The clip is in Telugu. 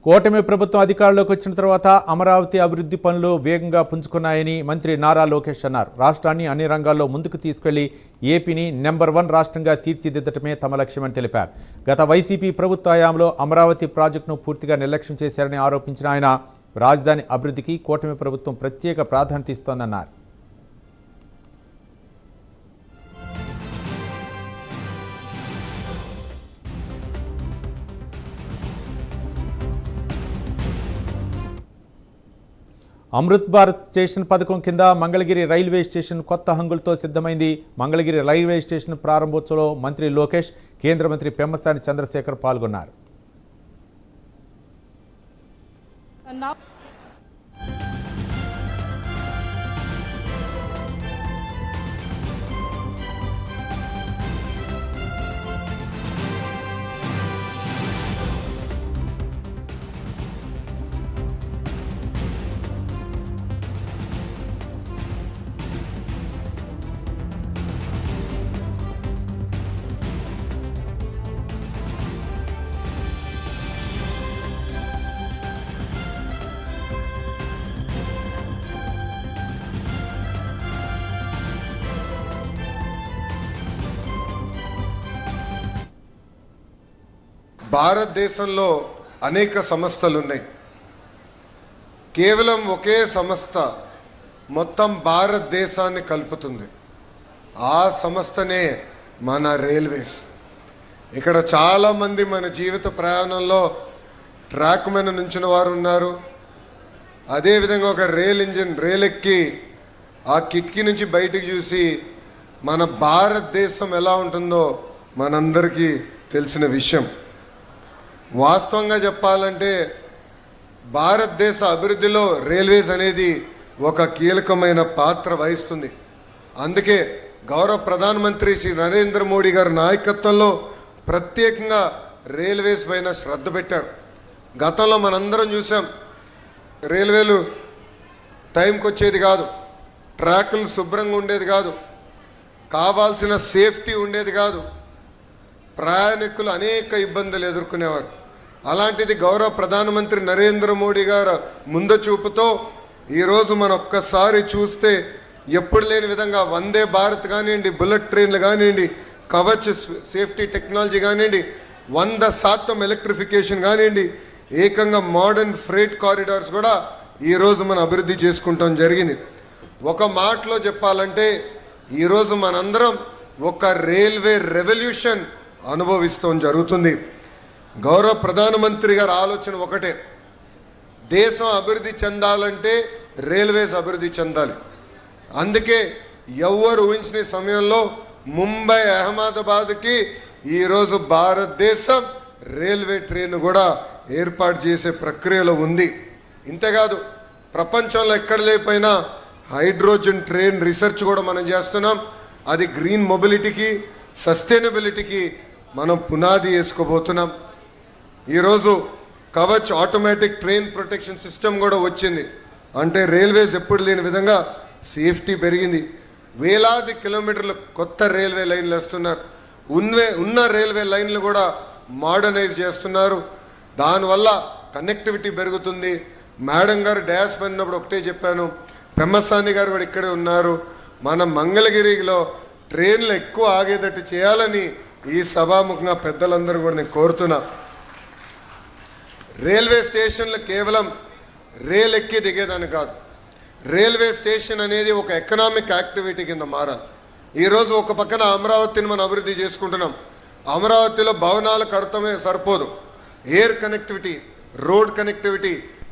కూటమి ప్రభుత్వం అధికారంలోకి వచ్చిన తర్వాత అమరావతి అభివృద్ధి పనులు వేగంగా పుంజుకున్నాయని మంత్రి నారా లోకేష్ అన్నారు. రాష్ట్రాన్ని అన్ని రంగాల్లో ముందుకు తీసుకెళ్లి ఏపీని నెంబర్ 1 రాష్ట్రంగా తీర్చిదిద్దటమే తమ లక్ష్యమని తెలిపారు. గత వైసీపీ ప్రభుత్వ హయాంలో అమరావతి ప్రాజెక్టును పూర్తిగా నిర్లక్ష్యం చేశారని ఆరోపించిన ఆయన రాజధాని అభివృద్ధికి కూటమి ప్రభుత్వం ప్రత్యేక ప్రాధాన్యత ఇస్తోందన్నారు. అమృత్ భారత్ స్టేషన్ పథకం కింద మంగళగిరి రైల్వే స్టేషన్ కొత్త హంగులతో సిద్ధమైంది. మంగళగిరి రైల్వే స్టేషన్ ప్రారంభోత్సవంలో మంత్రి లోకేష్, కేంద్ర మంత్రి పెమ్మసాని చంద్రశేఖర్ పాల్గొన్నారు. భారతదేశంలో అనేక సంస్థలు ఉన్నాయి. కేవలం ఒకే సంస్థ మొత్తం భారతదేశాన్ని కలుపుతుంది. ఆ సంస్థనే మన రైల్వేస్. ఇక్కడ చాలామంది మన జీవిత ప్రయాణంలో ట్రాక్ మీద నుంచిన వారు ఉన్నారు. అదేవిధంగా ఒక రైలు ఎక్కి ఆ కిటికీ నుంచి బయటికి చూసి మన భారతదేశం ఎలా ఉంటుందో మనందరికీ తెలిసిన విషయం. వాస్తవంగా చెప్పాలంటే భారతదేశ అభివృద్ధిలో రైల్వేస్ అనేది ఒక కీలకమైన పాత్ర వహిస్తుంది. అందుకే గౌరవ ప్రధానమంత్రి శ్రీ నరేంద్ర మోడీ గారి నాయకత్వంలో ప్రత్యేకంగా రైల్వేస్ పైన శ్రద్ధ పెట్టారు. గతంలో మనందరం చూసాం, రైల్వేలు టైంకి వచ్చేది కాదు, ట్రాకులు శుభ్రంగా ఉండేది కాదు, కావాల్సిన సేఫ్టీ ఉండేది కాదు, ప్రయాణికులు అనేక ఇబ్బందులు ఎదుర్కొనేవారు. అలాంటిది గౌరవ ప్రధానమంత్రి నరేంద్ర మోడీ గారు ముందు చూపుతో ఈరోజు మనం ఒక్కసారి చూస్తే ఎప్పుడు లేని విధంగా వందే భారత్ కానివ్వండి, బుల్లెట్ ట్రైన్లు కానివ్వండి, కవచ్ సేఫ్టీ టెక్నాలజీ కానివ్వండి, 100% ఎలక్ట్రిఫికేషన్ కానివ్వండి, ఏకంగా మోడర్న్ ఫ్రైట్ కారిడార్స్ కూడా ఈరోజు మనం అభివృద్ధి చేసుకుంటాం జరిగింది. ఒక మాటలో చెప్పాలంటే ఈరోజు మనందరం ఒక రైల్వే రెవల్యూషన్ అనుభవిస్తాం జరుగుతుంది. గౌరవ ప్రధానమంత్రి గారి ఆలోచన ఒకటే, దేశం అభివృద్ధి చెందాలంటే రైల్వేస్ అభివృద్ధి చెందాలి. అందుకే ఎవరు ఊహించిన సమయంలో ముంబై అహ్మదాబాద్కి ఈరోజు భారతదేశం రైల్వే ట్రైన్ కూడా ఏర్పాటు చేసే ప్రక్రియలో ఉంది. ఇంతేకాదు ప్రపంచంలో ఎక్కడ లేకపోయినా హైడ్రోజన్ ట్రైన్ రీసెర్చ్ కూడా మనం చేస్తున్నాం. అది గ్రీన్ మొబిలిటీకి, సస్టైనబిలిటీకి మనం పునాది వేసుకోబోతున్నాం. ఈరోజు Kavach automatic train protection system కూడా వచ్చింది. అంటే రైల్వేస్ ఎప్పుడు లేని విధంగా సేఫ్టీ పెరిగింది. వేలాది కిలోమీటర్లు కొత్త రైల్వే లైన్లు వేస్తున్నారు. ఉన్న రైల్వే లైన్లు కూడా మోడర్నైజ్ చేస్తున్నారు. దానివల్ల కనెక్టివిటీ పెరుగుతుంది. మేడం గారు డ్యాష్ పడినప్పుడు ఒకటే చెప్పాను, పెమ్మసాని గారు కూడా ఇక్కడే ఉన్నారు, మన మంగళగిరిలో ట్రైన్లు ఎక్కువ ఆగేటట్టు చేయాలని ఈ సభాముఖంగా పెద్దలందరూ కూడా నేను కోరుతున్నా. రైల్వే స్టేషన్లు కేవలం రైలు ఎక్కి దిగేదని కాదు, రైల్వే స్టేషన్ అనేది ఒక ఎకనామిక్ యాక్టివిటీ కింద మారాలి. ఈరోజు ఒక పక్కన అమరావతిని మనం అభివృద్ధి చేసుకుంటున్నాం. అమరావతిలో భవనాలు కడతామే సరిపోదు, ఎయిర్ కనెక్టివిటీ, రోడ్ కనెక్టివిటీ,